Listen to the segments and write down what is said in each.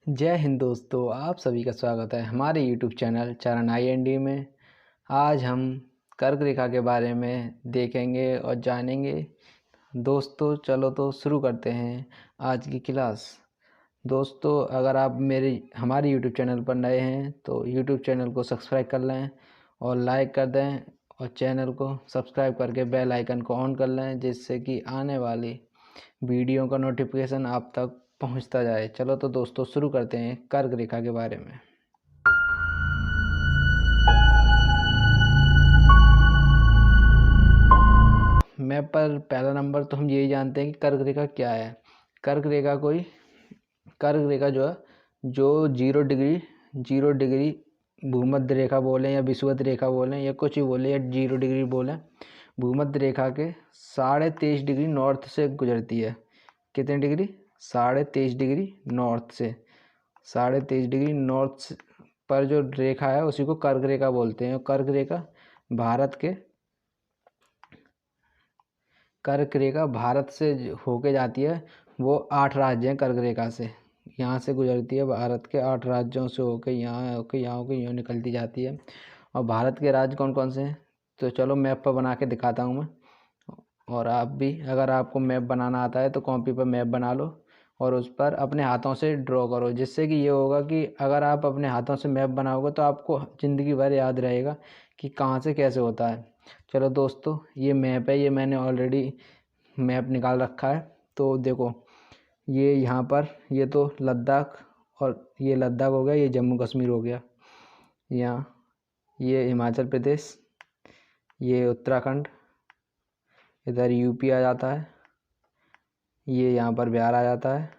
जय हिंद दोस्तों, आप सभी का स्वागत है हमारे YouTube चैनल चरण IND में। आज हम कर्क रेखा के बारे में देखेंगे और जानेंगे। दोस्तों चलो तो शुरू करते हैं आज की क्लास। दोस्तों अगर आप हमारे YouTube चैनल पर नए हैं तो YouTube चैनल को सब्सक्राइब कर लें और लाइक कर दें, और चैनल को सब्सक्राइब करके बेल आइकन को ऑन कर लें, जिससे कि आने वाली वीडियो का नोटिफिकेशन आप तक पहुंचता जाए। चलो तो दोस्तों शुरू करते हैं कर्क रेखा के बारे में। मैप पर पहला नंबर तो हम यही जानते हैं कि कर्क रेखा क्या है। कर्क रेखा जो है, जो 0 डिग्री भूमध्य रेखा बोलें या विषुवत रेखा बोलें या कुछ भी बोलें या 0 डिग्री बोलें, भूमध्य रेखा के 23.5 डिग्री नॉर्थ से गुजरती है। कितने डिग्री? 23.5 डिग्री नॉर्थ से। 23.5 डिग्री नॉर्थ पर जो रेखा है उसी को कर्क रेखा बोलते हैं। कर्क रेखा भारत से होके जाती है। वो 8 राज्य हैं कर्क रेखा से, यहाँ से गुजरती है। भारत के 8 राज्यों से होके यहाँ यूँ निकलती जाती है। और भारत के राज्य कौन कौन से हैं तो चलो मैप पर बना के दिखाता हूँ मैं। और आप भी, अगर आपको मैप बनाना आता है तो कॉपी पर मैप बना लो और उस पर अपने हाथों से ड्रॉ करो, जिससे कि ये होगा कि अगर आप अपने हाथों से मैप बनाओगे तो आपको ज़िंदगी भर याद रहेगा कि कहाँ से कैसे होता है। चलो दोस्तों, ये मैप है, ये मैंने ऑलरेडी मैप निकाल रखा है। तो देखो, ये यहाँ पर ये तो लद्दाख, और ये लद्दाख हो गया, ये जम्मू कश्मीर हो गया। यहाँ ये हिमाचल प्रदेश, ये उत्तराखंड, इधर यूपी आ जाता है, ये यहाँ पर बिहार आ जाता है।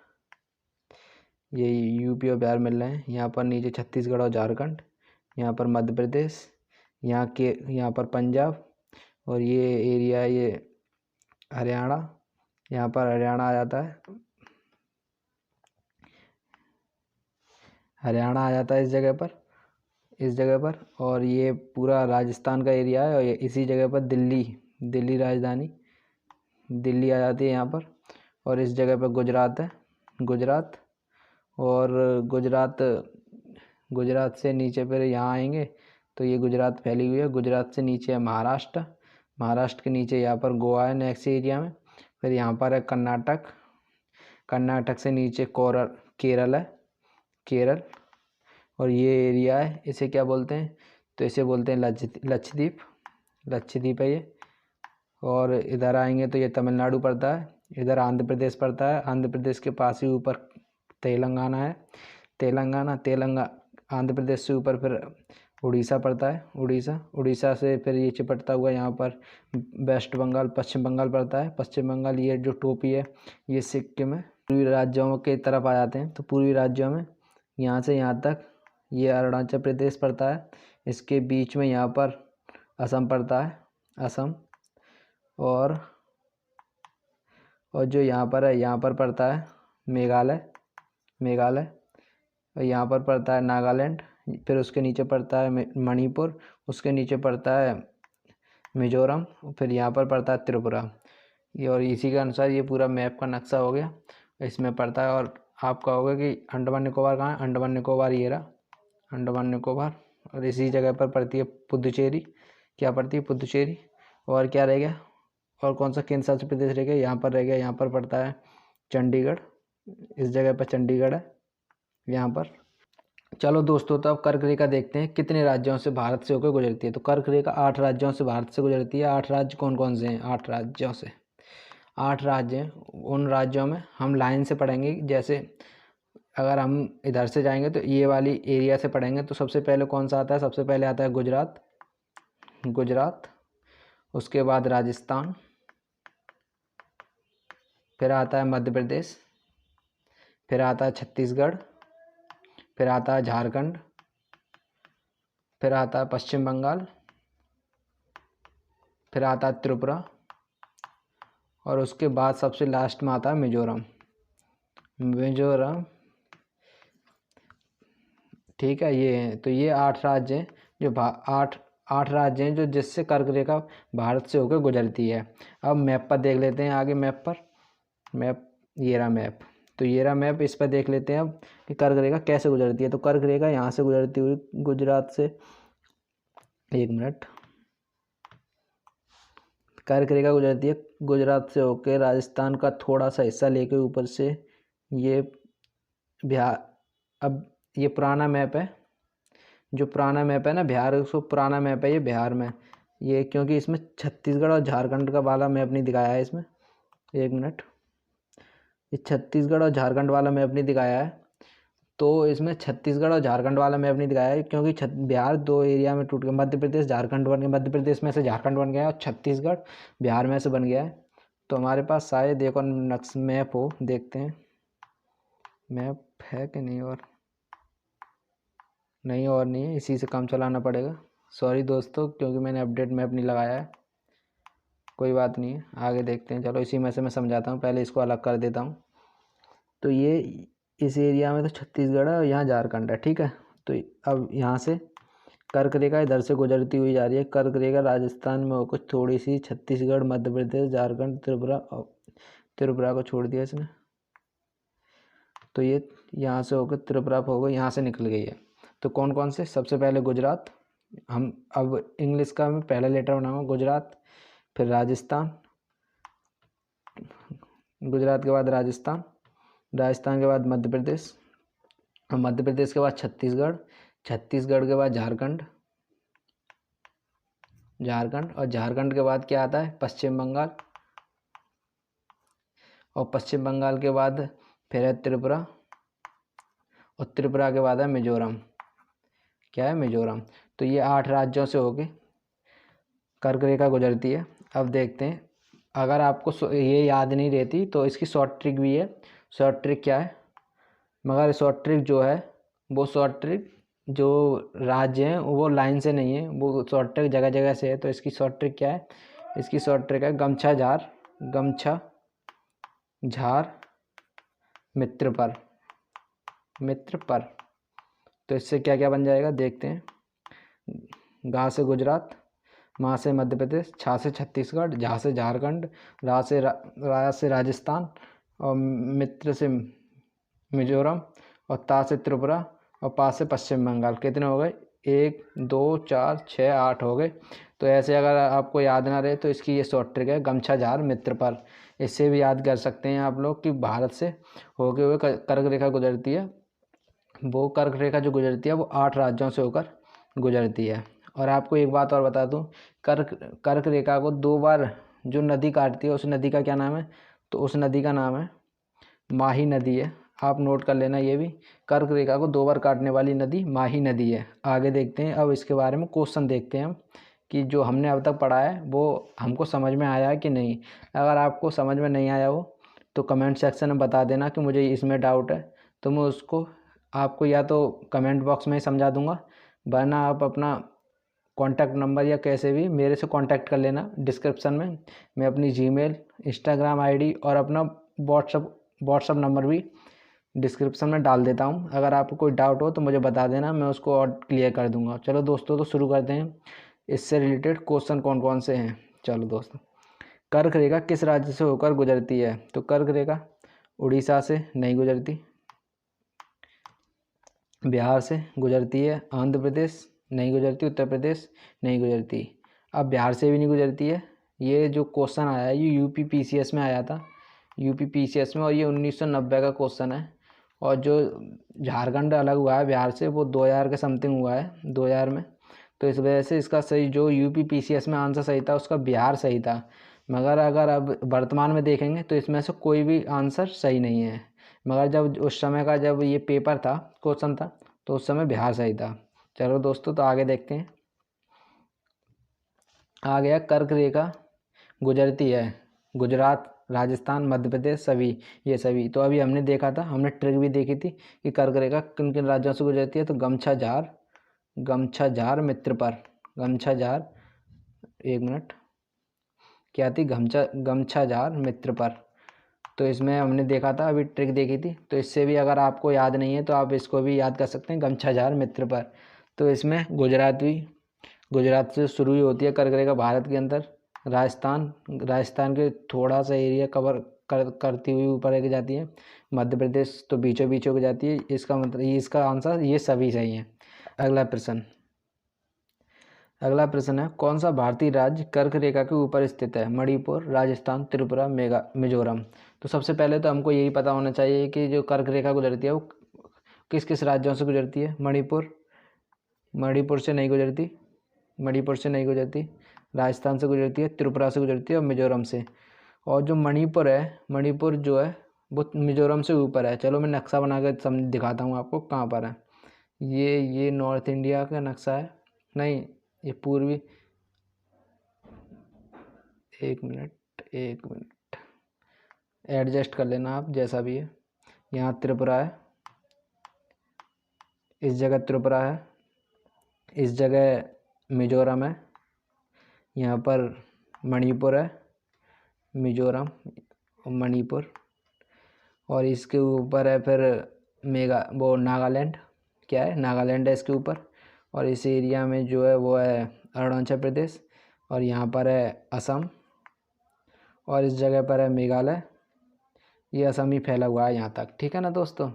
ये यूपी और बिहार मिल रहे हैं। यहाँ पर नीचे छत्तीसगढ़ और झारखंड, यहाँ पर मध्य प्रदेश, यहाँ पर पंजाब, और ये एरिया ये हरियाणा, यहाँ पर हरियाणा आ जाता है। हरियाणा आ जाता है इस जगह पर। और ये पूरा राजस्थान का एरिया है, और इसी जगह पर दिल्ली राजधानी दिल्ली आ जाती है यहाँ पर। और इस जगह पर गुजरात है, गुजरात। और गुजरात से नीचे फिर यहाँ आएंगे तो ये गुजरात फैली हुई है। गुजरात से नीचे है महाराष्ट्र के नीचे यहाँ पर गोवा है नेक्स्ट एरिया में। फिर यहाँ पर है कर्नाटक से नीचे केरल है, केरल। और ये एरिया है, इसे क्या बोलते हैं तो इसे बोलते हैं लक्षद्वीप है ये। और इधर आएंगे तो ये तमिलनाडु पड़ता है, इधर आंध्र प्रदेश पड़ता है। आंध्र प्रदेश के पास ही ऊपर तेलंगाना है, आंध्र प्रदेश से ऊपर फिर उड़ीसा पड़ता है, उड़ीसा से फिर ये चिपटता हुआ यहाँ पर वेस्ट बंगाल, पश्चिम बंगाल पड़ता है। पश्चिम बंगाल, ये जो टोपी है ये सिक्किम है। पूर्वी राज्यों के तरफ आ जाते हैं तो पूर्वी राज्यों में यहाँ से यहाँ तक ये अरुणाचल प्रदेश पड़ता है। इसके बीच में यहाँ पर असम पड़ता है, असम। और जो यहाँ पर है, यहाँ पर पड़ता है मेघालय। और यहाँ पर पड़ता है नागालैंड। फिर उसके नीचे पड़ता है मणिपुर, उसके नीचे पड़ता है मिजोरम, फिर यहाँ पर पड़ता है त्रिपुरा। ये और इसी के अनुसार ये पूरा मैप का नक्शा हो गया, इसमें पड़ता है। और आप कहोगे कि अंडमान निकोबार कहाँ है? अंडमान निकोबार ये रहा, अंडमान निकोबार। और इसी जगह पर पड़ती है पुदुचेरी। क्या पड़ती है? पुदुचेरी। और क्या रह गया? और कौन सा केंद्र शासित प्रदेश रह गया? यहाँ पर रह गया, यहाँ पर पड़ता है चंडीगढ़। इस जगह पर चंडीगढ़ है यहाँ पर। चलो दोस्तों, तो अब कर्क रेखा देखते हैं कितने राज्यों से भारत से होकर गुजरती है। तो कर्क रेखा 8 राज्यों से भारत से गुजरती है। 8 राज्य कौन कौन से हैं? 8 राज्यों से 8 राज्य हैं। उन राज्यों में हम लाइन से पढ़ेंगे। जैसे अगर हम इधर से जाएंगे तो ये वाली एरिया से पढ़ेंगे तो सबसे पहले कौन सा आता है? सबसे पहले आता है गुजरात। उसके बाद राजस्थान, फिर आता है मध्य प्रदेश, फिर आता है छत्तीसगढ़, फिर आता है झारखंड, फिर आता है पश्चिम बंगाल, फिर आता है त्रिपुरा, और उसके बाद सबसे लास्ट में आता है मिजोरम। ठीक है, ये हैं। तो ये 8 राज्य हैं जो आठ राज्य हैं जो जिससे कर्क रेखा भारत से होकर गुजरती है। अब मैप पर देख लेते हैं आगे। मैप ये रहा मैप। तो ये रहा मैप, इस पर देख लेते हैं अब कि कर्क रेखा कैसे गुजरती है। तो कर्क रेखा यहाँ से गुजरती हुई गुजरात से, एक मिनट, कर्क रेखा गुजरती है गुजरात से होकर राजस्थान का थोड़ा सा हिस्सा लेके ऊपर से ये बिहार। अब ये पुराना मैप है, जो पुराना मैप है ना बिहार, उसको पुराना मैप है ये बिहार में, ये क्योंकि इसमें छत्तीसगढ़ और झारखंड का वाला मैप नहीं दिखाया है इसमें, एक मिनट, ये छत्तीसगढ़ और झारखंड वाला मैप नहीं दिखाया है। तो इसमें छत्तीसगढ़ और झारखंड वाला मैप नहीं दिखाया है क्योंकि बिहार दो एरिया में टूट गया, मध्य प्रदेश झारखंड बन गया, मध्य प्रदेश में से झारखंड बन गया और छत्तीसगढ़ बिहार में से बन गया है। तो हमारे पास शायद एक और नक्श मैप हो, देखते हैं मैप है कि नहीं, और नहीं, और नहीं है, इसी से काम चलाना पड़ेगा। सॉरी दोस्तों, क्योंकि मैंने अपडेट मैप नहीं लगाया है, कोई बात नहीं है, आगे देखते हैं। चलो इसी में से मैं समझाता हूँ, पहले इसको अलग कर देता हूँ। तो ये इस एरिया में तो छत्तीसगढ़ है और यहाँ झारखंड है, ठीक है। तो अब यहाँ से कर्क रेखा इधर से गुजरती हुई जा रही है, कर्क रेखा राजस्थान में होकर थोड़ी सी छत्तीसगढ़, मध्य प्रदेश, झारखंड, त्रिपुरा, और त्रिपुरा को छोड़ दिया इसने, तो ये यहाँ से होकर त्रिपुरा होकर यहाँ से निकल गई है। तो कौन कौन से, सबसे पहले गुजरात, हम अब इंग्लिश का मैं पहला लेटर बनाऊंगा गुजरात, फिर राजस्थान, गुजरात के बाद राजस्थान, राजस्थान के बाद मध्य प्रदेश, और मध्य प्रदेश के बाद छत्तीसगढ़, छत्तीसगढ़ के बाद झारखंड, झारखंड, और झारखंड के बाद क्या आता है, पश्चिम बंगाल, और पश्चिम बंगाल के बाद फिर है त्रिपुरा, और त्रिपुरा के बाद है मिजोरम, क्या है, मिजोरम। तो ये 8 राज्यों से होके कर्क रेखा गुजरती है। अब देखते हैं, अगर आपको ये याद नहीं रहती तो इसकी शॉर्ट ट्रिक भी है। शॉर्ट ट्रिक क्या है, मगर शॉर्ट ट्रिक जो है वो शॉर्ट ट्रिक जो राज्य हैं वो लाइन से नहीं है, वो शॉर्ट ट्रिक जगह जगह से है। तो इसकी शॉर्ट ट्रिक क्या है, इसकी शॉर्ट ट्रिक है गमछा झार, गमछा झार मित्र पर, मित्र पर। तो इससे क्या क्या बन जाएगा देखते हैं, गा से गुजरात, माँ से मध्य प्रदेश, छा से छत्तीसगढ़, झा से झारखंड, रा से राजस्थान, और मित्र से मिजोरम, और ता से त्रिपुरा, और पा से पश्चिम बंगाल। कितने हो गए, 1 2 4 6 8 हो गए। तो ऐसे अगर आपको याद ना रहे तो इसकी ये शॉर्ट ट्रिक है गमछा झार मित्र पर। इससे भी याद कर सकते हैं आप लोग कि भारत से होते हुए कर्क रेखा गुजरती है, वो कर्क रेखा जो गुजरती है वो 8 राज्यों से होकर गुजरती है। और आपको एक बात और बता दूं, कर्क रेखा को 2 बार जो नदी काटती है उस नदी का क्या नाम है, तो उस नदी का नाम है माही नदी है। आप नोट कर लेना ये भी, कर्क रेखा को 2 बार काटने वाली नदी माही नदी है। आगे देखते हैं, अब इसके बारे में क्वेश्चन देखते हैं हम कि जो हमने अब तक पढ़ा है वो हमको समझ में आया है कि नहीं। अगर आपको समझ में नहीं आया हो तो कमेंट सेक्शन में बता देना कि मुझे इसमें डाउट है, तो मैं उसको आपको या तो कमेंट बॉक्स में ही समझा दूंगा, वरना आप अपना कॉन्टैक्ट नंबर या कैसे भी मेरे से कॉन्टैक्ट कर लेना डिस्क्रिप्शन में। मैं अपनी जीमेल, इंस्टाग्राम आईडी और अपना व्हाट्सअप नंबर भी डिस्क्रिप्शन में डाल देता हूँ। अगर आपको कोई डाउट हो तो मुझे बता देना, मैं उसको और क्लियर कर दूंगा। चलो दोस्तों, तो शुरू करते हैं, इससे रिलेटेड क्वेश्चन कौन कौन से हैं। चलो दोस्तों, कर्क रेखा किस राज्य से होकर गुजरती है, तो कर्क रेखा उड़ीसा से नहीं गुजरती, बिहार से गुजरती है, आंध्र प्रदेश नहीं गुजरती, उत्तर प्रदेश नहीं गुजरती। अब बिहार से भी नहीं गुजरती है। ये जो क्वेश्चन आया है ये यूपी पीसीएस में आया था, यूपी पीसीएस में, और ये 1990 का क्वेश्चन है। और जो झारखंड अलग हुआ है बिहार से वो 2000 के समथिंग हुआ है, 2000 में। तो इस वजह से इसका सही जो यूपी पीसीएस में आंसर सही था उसका बिहार सही था। मगर अगर अब वर्तमान में देखेंगे तो इसमें से कोई भी आंसर सही नहीं है। मगर जब उस समय का जब ये पेपर था, क्वेश्चन था, तो उस समय बिहार सही था। चलो दोस्तों, तो आगे देखते हैं। आ गया कर्क रेखा गुजरती है गुजरात, राजस्थान, मध्य प्रदेश, सभी, ये सभी। तो अभी हमने देखा था, हमने ट्रिक भी देखी थी कि कर्क रेखा किन किन राज्यों से गुजरती है। तो गमछा झार मित्र पर, गमछा झार, एक मिनट, क्या थी, गमछा झार मित्र पर। तो इसमें हमने देखा था, अभी ट्रिक देखी थी। तो इससे भी अगर आपको याद नहीं है तो आप इसको भी याद कर सकते हैं, गमछा झार मित्र पर। तो इसमें गुजरात से शुरू ही होती है कर्क रेखा भारत के अंदर, राजस्थान के थोड़ा सा एरिया करती हुई ऊपर लेके जाती है। मध्य प्रदेश तो बीचों बीच होके जाती है। इसका मतलब इसका आंसर ये सभी सही है। अगला प्रश्न है, कौन सा भारतीय राज्य कर्क रेखा के ऊपर स्थित है? मणिपुर, राजस्थान, त्रिपुरा, मिजोरम। तो सबसे पहले तो हमको यही पता होना चाहिए कि जो कर्क रेखा गुजरती है वो किस किस राज्यों से गुजरती है। मणिपुर से नहीं गुजरती, राजस्थान से गुजरती है, त्रिपुरा से गुजरती है और मिजोरम से। और जो मणिपुर है, मणिपुर जो है वो मिजोरम से ऊपर है। चलो मैं नक्शा बना कर दिखाता हूँ आपको कहाँ पर है। ये नॉर्थ इंडिया का नक्शा है, नहीं ये पूर्वी, एक मिनट एडजस्ट कर लेना आप जैसा भी है। यहाँ त्रिपुरा है, इस जगह त्रिपुरा है, इस जगह मिजोरम है, यहाँ पर मणिपुर है, मिजोरम और मणिपुर, और इसके ऊपर है फिर नागालैंड, क्या है, नागालैंड है इसके ऊपर। और इस एरिया में जो है वो है अरुणाचल प्रदेश, और यहाँ पर है असम, और इस जगह पर है मेघालय। ये असम ही फैला हुआ है यहाँ तक, ठीक है ना दोस्तों।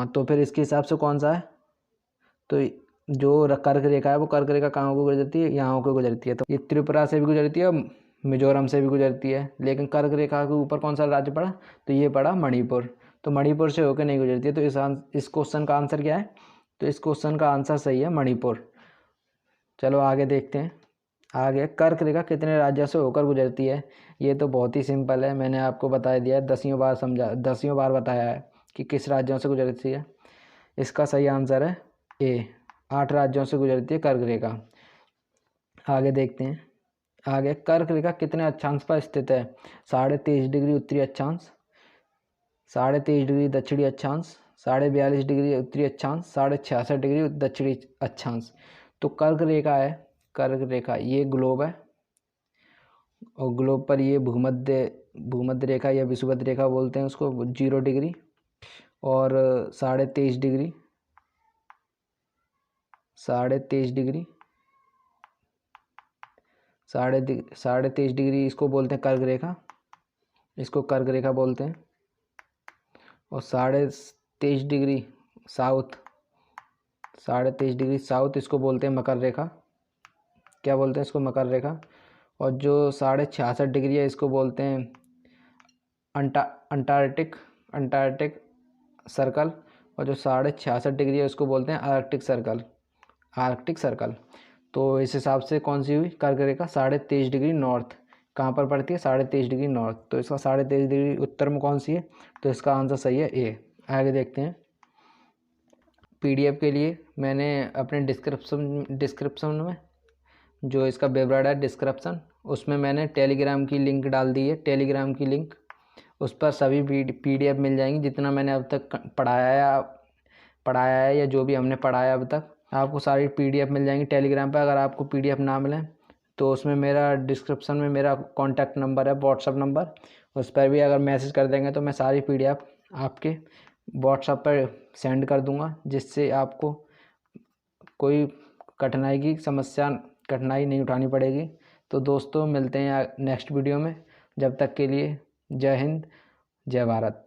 तो फिर इसके हिसाब से कौन सा है, तो जो कर्क रेखा है वो कर्क रेखा कहाँ को गुजरती है, यहाँ को गुजरती है। तो ये त्रिपुरा से भी गुजरती है, मिजोरम से भी गुजरती है, लेकिन कर्क रेखा के ऊपर कौन सा राज्य पड़ा, तो ये पड़ा मणिपुर। तो मणिपुर से होकर नहीं गुजरती है। तो इस क्वेश्चन का आंसर क्या है, तो इस क्वेश्चन का आंसर सही है मणिपुर। चलो आगे देखते हैं। आगे कर्क रेखा कितने राज्यों से होकर गुजरती है? ये तो बहुत ही सिंपल है, मैंने आपको बता दिया है, 10वीं बार बताया है कि किस राज्यों से गुजरती है। इसका सही आंसर है ए, 8 राज्यों से गुजरती है कर्क रेखा। आगे देखते हैं। आगे कर्क रेखा कितने अक्षांश पर स्थित है? 23.5 डिग्री उत्तरी अक्षांश, 23.5 डिग्री दक्षिणी अक्षांश, 42.5 डिग्री उत्तरी अक्षांश, 66.5 डिग्री दक्षिणी अक्षांश। तो कर्क रेखा ये ग्लोब है, और ग्लोब पर ये भूमध्य रेखा या विषुवत रेखा बोलते हैं उसको, 0 डिग्री और 23.5 डिग्री, 23.5 डिग्री इसको बोलते हैं कर्क रेखा, इसको कर्क रेखा बोलते हैं। और 23.5 डिग्री साउथ, 23.5 डिग्री साउथ इसको बोलते हैं मकर रेखा। क्या बोलते हैं इसको? मकर रेखा। और जो 66.5 डिग्री है इसको बोलते हैं अंटार्कटिक सर्कल। और जो 66.5 डिग्री है उसको बोलते हैं आर्कटिक सर्कल। तो इस हिसाब से कौन सी हुई कर्क रेखा? 23.5 डिग्री नॉर्थ। कहाँ पर पड़ती है? 23.5 डिग्री नॉर्थ। तो इसका 23.5 डिग्री उत्तर में कौन सी है? तो इसका आंसर सही है ए। आगे देखते हैं। पीडीएफ के लिए मैंने अपने डिस्क्रिप्शन में जो इसका विवरण है, डिस्क्रिप्शन, उसमें मैंने टेलीग्राम की लिंक डाल दी है। टेलीग्राम की लिंक, उस पर सभी पीडीएफ मिल जाएंगी जितना मैंने अब तक पढ़ाया है या जो भी हमने पढ़ाया अब तक, आपको सारी पीडीएफ मिल जाएंगी टेलीग्राम पर। अगर आपको पीडीएफ ना मिले तो उसमें मेरा डिस्क्रिप्शन में मेरा कॉन्टैक्ट नंबर है, व्हाट्सअप नंबर, उस पर भी अगर मैसेज कर देंगे तो मैं सारी पीडीएफ आपके व्हाट्सअप पर सेंड कर दूंगा, जिससे आपको कोई कठिनाई नहीं उठानी पड़ेगी। तो दोस्तों मिलते हैं नेक्स्ट वीडियो में, जब तक के लिए जय हिंद, जय भारत।